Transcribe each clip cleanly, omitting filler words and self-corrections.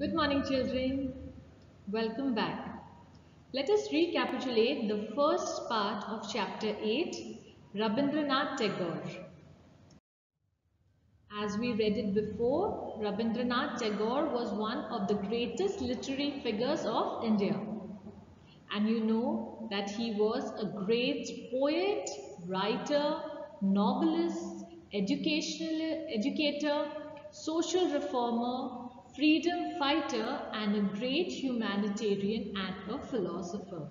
Good morning, children. Welcome back. Let us recapitulate the first part of chapter 8, Rabindranath Tagore. As we read it before, Rabindranath Tagore was one of the greatest literary figures of India. And you know that he was a great poet, writer, novelist, educator, social reformer, freedom fighter, and a great humanitarian and a philosopher.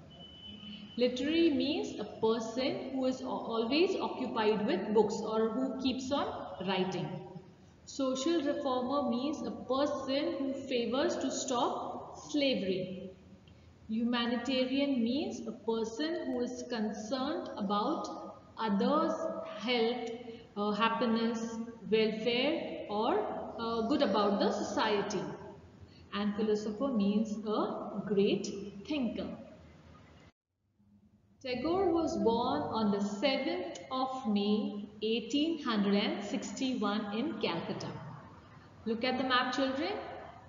Literary means a person who is always occupied with books or who keeps on writing. Social reformer means a person who favors to stop slavery. Humanitarian means a person who is concerned about others' health, happiness, welfare, or good about the society. And philosopher means a great thinker. Tagore was born on the 7th of May 1861 in Calcutta. Look at the map, children.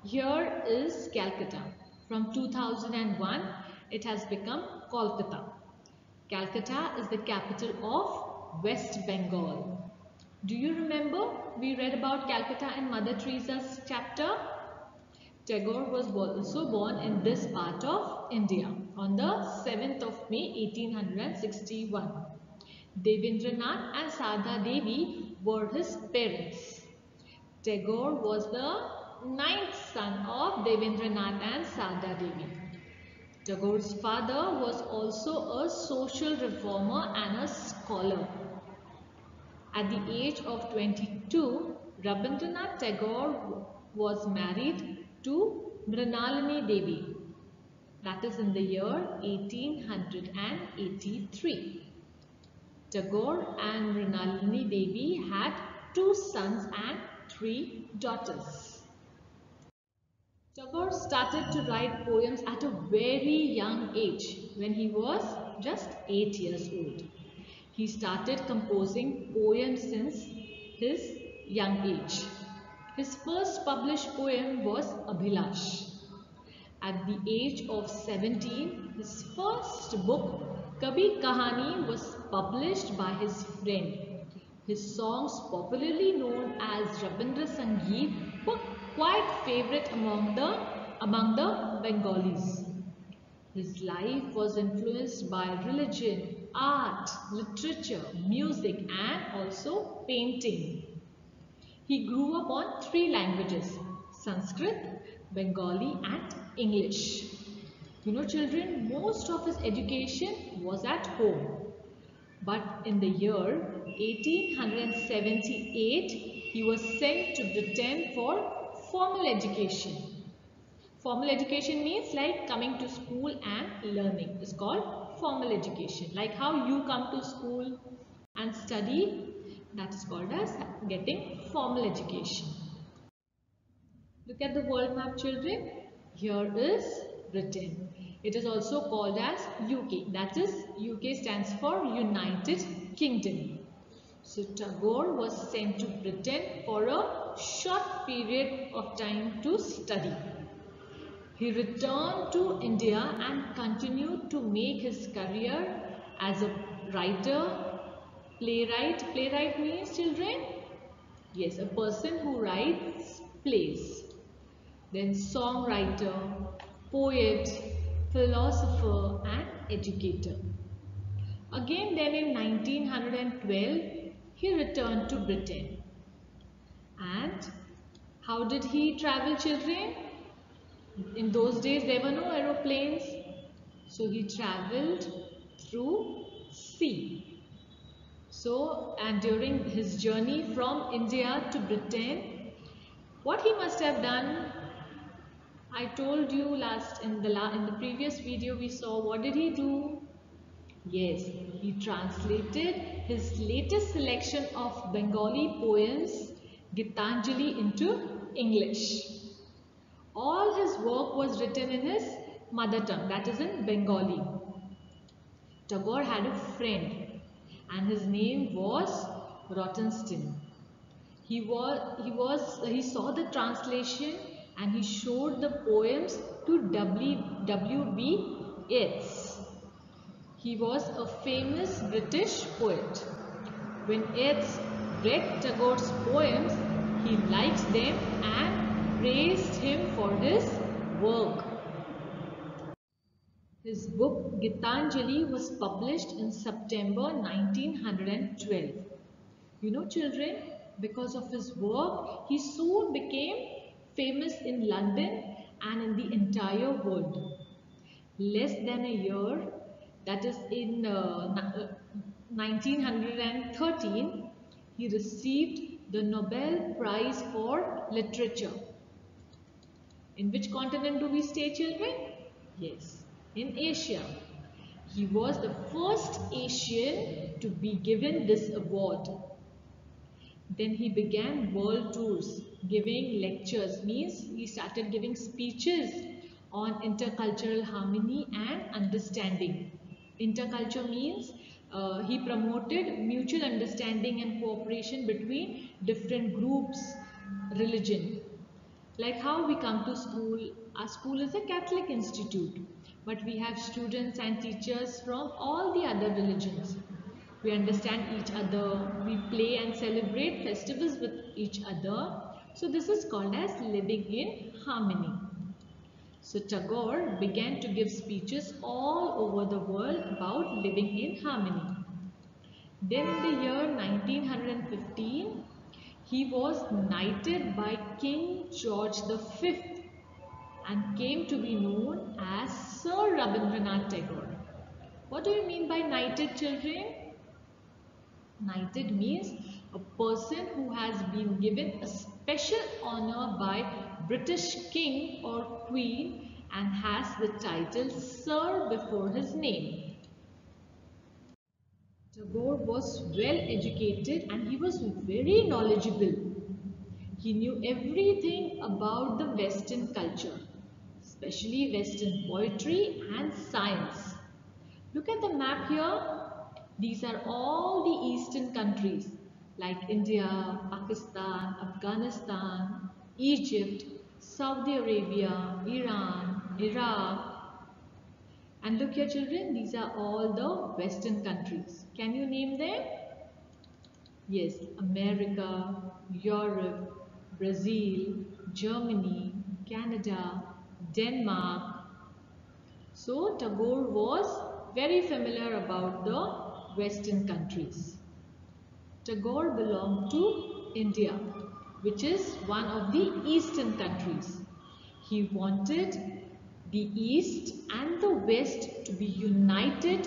Here is Calcutta. From 2001, it has become Kolkata. Calcutta is the capital of West Bengal. Do you remember we read about Calcutta in Mother Teresa's chapter? Tagore was also born in this part of India on the 7th of May 1861. Devendranath and Sada Devi were his parents. Tagore was the ninth son of Devendranath and Sada Devi. Tagore's father was also a social reformer and a scholar. At the age of 22, Rabindranath Tagore was married to Mrinalini Devi. That is in the year 1883. Tagore and Mrinalini Devi had 2 sons and 3 daughters. Tagore started to write poems at a very young age when he was just 8 years old. He started composing poems since his young age. His first published poem was Abhilash. At the age of 17, his first book, Kabhi Kahani, was published by his friend. His songs, popularly known as Rabindra Sangeet, were quite favorite among the Bengalis. His life was influenced by religion, art, literature, music, and also painting. He grew up on 3 languages, Sanskrit, Bengali, and English. You know, children, most of his education was at home. But in the year 1878, he was sent to Britain for formal education. Formal education means like coming to school and learning. It's called formal education. Like how you come to school and study, that is called as getting formal education. Look at the world map, children. Here is Britain. It is also called as UK. That is, UK stands for United Kingdom. So Tagore was sent to Britain for a short period of time to study. He returned to India and continued to make his career as a writer, playwright. Playwright means, children? Yes, a person who writes plays. Then songwriter, poet, philosopher, and educator. Again, then in 1912, he returned to Britain. And how did he travel, children? In those days, there were no aeroplanes. So he traveled through sea. So, and during his journey from India to Britain, what he must have done, I told you in the previous video we saw, what did he do? Yes, he translated his latest selection of Bengali poems, Gitanjali, into English. All his work was written in his mother tongue, that is in Bengali. Tagore had a friend and his name was Rottenstein. He saw the translation and he showed the poems to W.B. Yeats. He was a famous British poet. When Yeats read Tagore's poems, he liked them and praised him for his work. His book Gitanjali was published in September 1912. You know, children, because of his work, he soon became famous in London and in the entire world. Less than a year, that is in 1913, he received the Nobel Prize for Literature. In which continent do we stay, children? Yes, in Asia. He was the first Asian to be given this award. Then he began world tours, giving lectures, means he started giving speeches on intercultural harmony and understanding. Interculture means he promoted mutual understanding and cooperation between different groups, religion. Like how we come to school, our school is a Catholic institute, but we have students and teachers from all the other religions. We understand each other, we play and celebrate festivals with each other. So this is called as living in harmony. So Tagore began to give speeches all over the world about living in harmony. Then in the year 1915, he was knighted by King George V and came to be known as Sir Rabindranath Tagore. What do you mean by knighted, children? Knighted means a person who has been given a special honor by British king or queen and has the title Sir before his name. Tagore was well educated and he was very knowledgeable. He knew everything about the Western culture, especially Western poetry and science. Look at the map here. These are all the Eastern countries like India, Pakistan, Afghanistan, Egypt, Saudi Arabia, Iran, Iraq. And look here, children, these are all the Western countries. Can you name them? Yes, America, Europe, Brazil, Germany, Canada, Denmark. So Tagore was very familiar about the Western countries. Tagore belonged to India, which is one of the Eastern countries. He wanted the East and the West to be united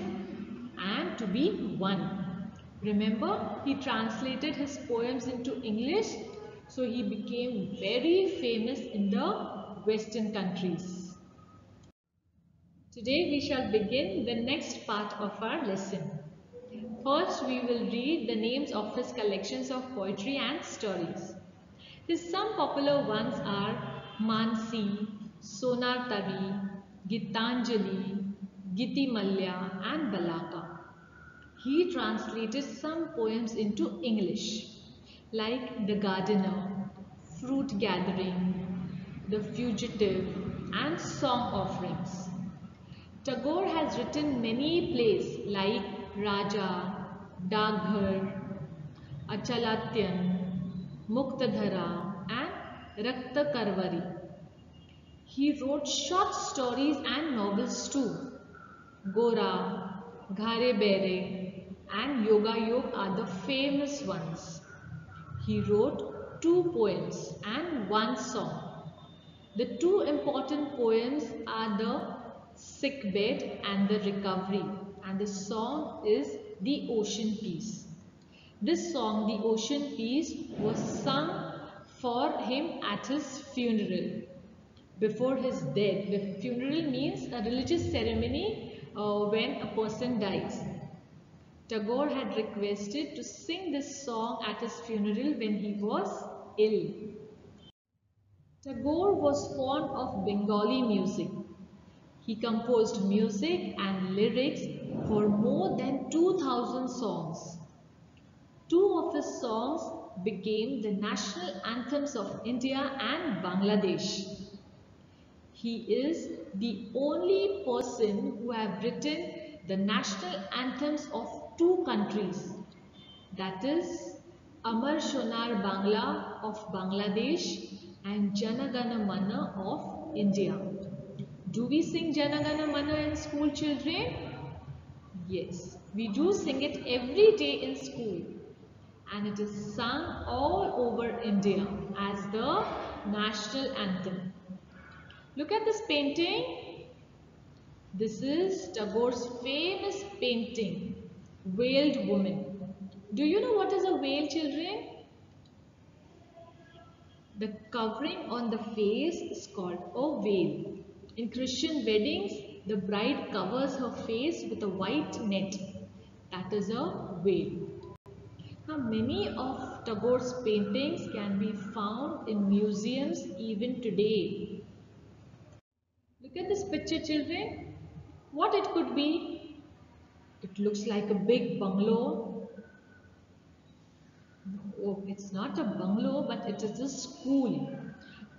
and to be one. Remember, he translated his poems into English, so he became very famous in the Western countries. Today we shall begin the next part of our lesson. First, we will read the names of his collections of poetry and stories. His some popular ones are Mansi, Sonar Tari, Gitanjali, Gitimalya and Balaka. He translated some poems into English like The Gardener, Fruit Gathering, The Fugitive and Song Offerings. Tagore has written many plays like Raja, Daghar, Achalatyan, Muktadhara and Rakta Karvari. He wrote short stories and novels too. Gora, Ghare Bere and Yoga Yog are the famous ones. He wrote 2 poems and 1 song. The 2 important poems are the Sick Bed and the Recovery, and the song is The Ocean Peace. This song, The Ocean Peace, was sung for him at his funeral. Before his death. The funeral means a religious ceremony when a person dies. Tagore had requested to sing this song at his funeral when he was ill. Tagore was fond of Bengali music. He composed music and lyrics for more than 2000 songs. 2 of his songs became the national anthems of India and Bangladesh. He is the only person who have written the national anthems of two countries, that is Amar Shonar Bangla of Bangladesh and Jana Gana Mana of India. Do we sing Jana Gana Mana in school, children? Yes, we do sing it every day in school, and it is sung all over India as the national anthem. Look at this painting. This is Tagore's famous painting, Veiled Woman. Do you know what is a veil, children? The covering on the face is called a veil. In Christian weddings, the bride covers her face with a white net. That is a veil. Now, many of Tagore's paintings can be found in museums even today. Look at this picture, children. What it could be? It looks like a big bungalow. Oh, it's not a bungalow, but it is a school.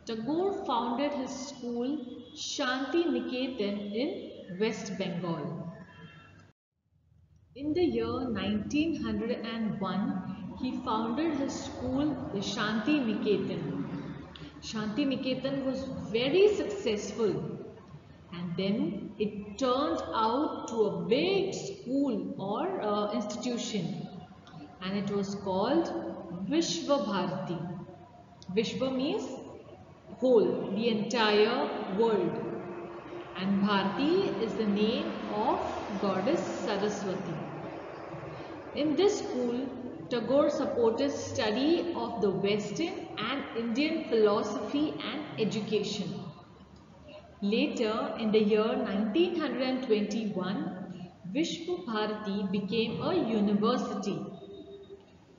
Tagore founded his school Shanti Niketan in West Bengal. In the year 1901, he founded his school, the Shanti Niketan. Shanti Niketan was very successful, and then it turned out to a big school or institution, and it was called Vishva Bharati. Vishva means whole, the entire world, and Bharati is the name of goddess Saraswati. In this school, Tagore supported study of the Western and Indian philosophy and education. Later, in the year 1921, Vishva Bharati became a university.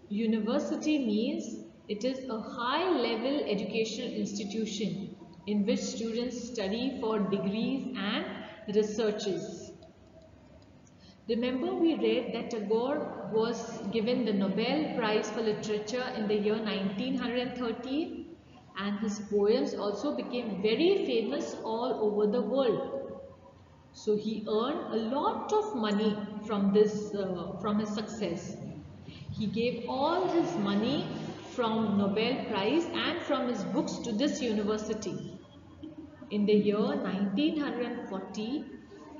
University means it is a high-level educational institution in which students study for degrees and researches. Remember, we read that Tagore was given the Nobel Prize for Literature in the year 1913, and his poems also became very famous all over the world. So he earned a lot of money from this, from his success. He gave all his money from Nobel Prize and from his books to this university. In the year 1940,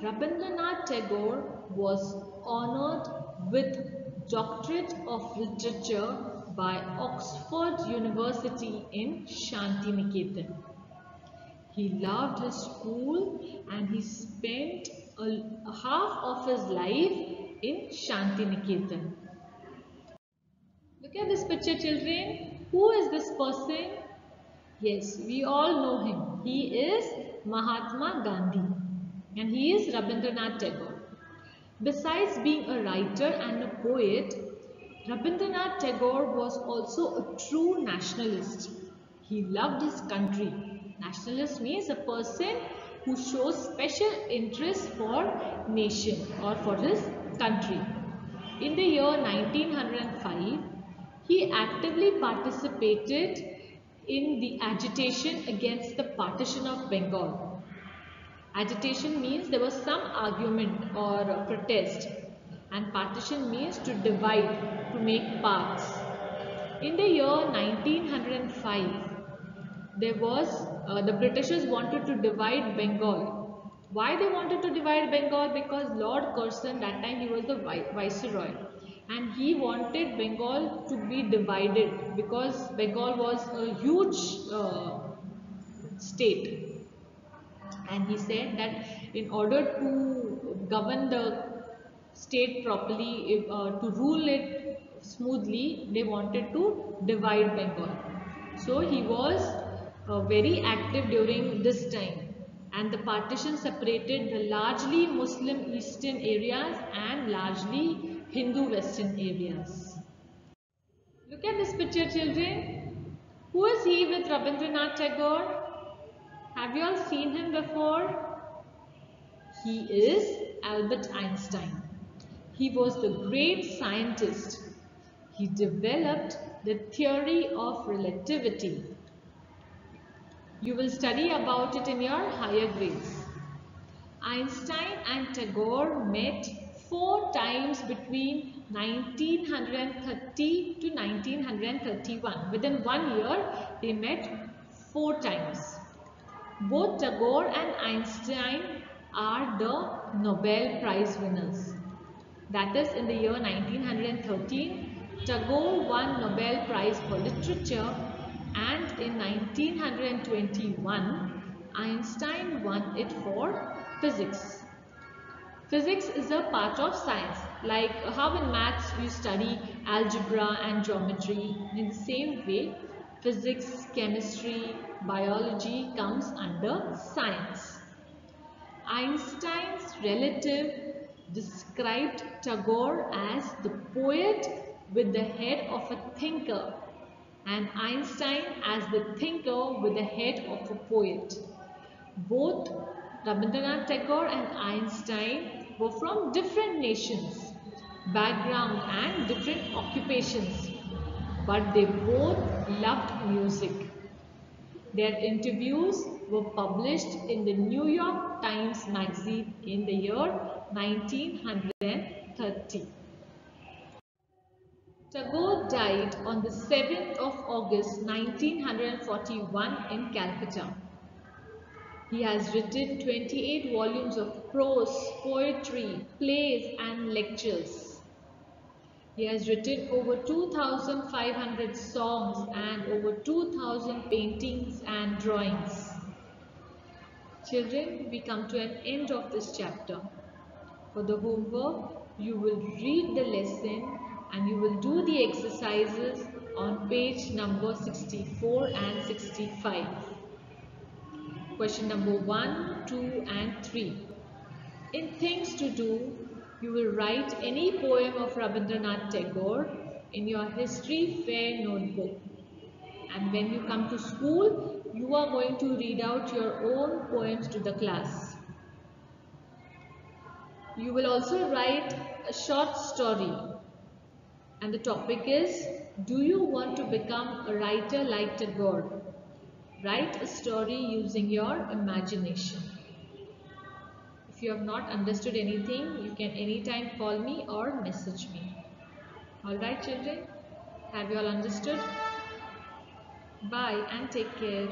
Rabindranath Tagore was honored with Doctorate of Literature by Oxford University in Shanti Niketan. He loved his school and he spent half of his life in Shanti Niketan. Look at this picture, children. Who is this person? Yes, we all know him. He is Mahatma Gandhi and he is Rabindranath Tagore. Besides being a writer and a poet, Rabindranath Tagore was also a true nationalist. He loved his country. Nationalist means a person who shows special interest for nation or for his country. In the year 1905, he actively participated in the agitation against the partition of Bengal. Agitation means there was some argument or protest, and partition means to divide, to make parts. In the year 1905, there was the Britishers wanted to divide Bengal. Why they wanted to divide Bengal? Because Lord Curzon, that time he was the viceroy, and he wanted Bengal to be divided because Bengal was a huge state. And he said that in order to govern the state properly, to rule it smoothly, they wanted to divide Bengal. So he was very active during this time, and the partition separated the largely Muslim eastern areas and largely Hindu western areas. Look at this picture, children. Who is he with Rabindranath Tagore? Have you all seen him before? He is Albert Einstein. He was the great scientist. He developed the theory of relativity. You will study about it in your higher grades. Einstein and Tagore met 4 times between 1930 to 1931. Within 1 year, they met 4 times. Both Tagore and Einstein are the Nobel Prize winners. That is, in the year 1913, Tagore won Nobel Prize for Literature, and in 1921, Einstein won it for physics. Physics is a part of science, like how in maths you study algebra and geometry. In the same way, physics, chemistry, biology comes under science. Einstein's relative described Tagore as the poet with the head of a thinker, and Einstein as the thinker with the head of a poet. Both Rabindranath Tagore and Einstein were from different nations, background and different occupations, but they both loved music. Their interviews were published in the New York Times magazine in the year 1930. Tagore died on the 7th of August 1941 in Calcutta. He has written 28 volumes of prose, poetry, plays and lectures. He has written over 2,500 songs and over 2,000 paintings and drawings. Children, we come to an end of this chapter. For the homework, you will read the lesson and you will do the exercises on page number 64 and 65. Question number 1, 2 and 3. In things to do, you will write any poem of Rabindranath Tagore in your history fair notebook. And when you come to school, you are going to read out your own poems to the class. You will also write a short story. And the topic is, do you want to become a writer like Tagore? Write a story using your imagination. If you have not understood anything, you can anytime call me or message me. Alright children, have you all understood? Bye and take care.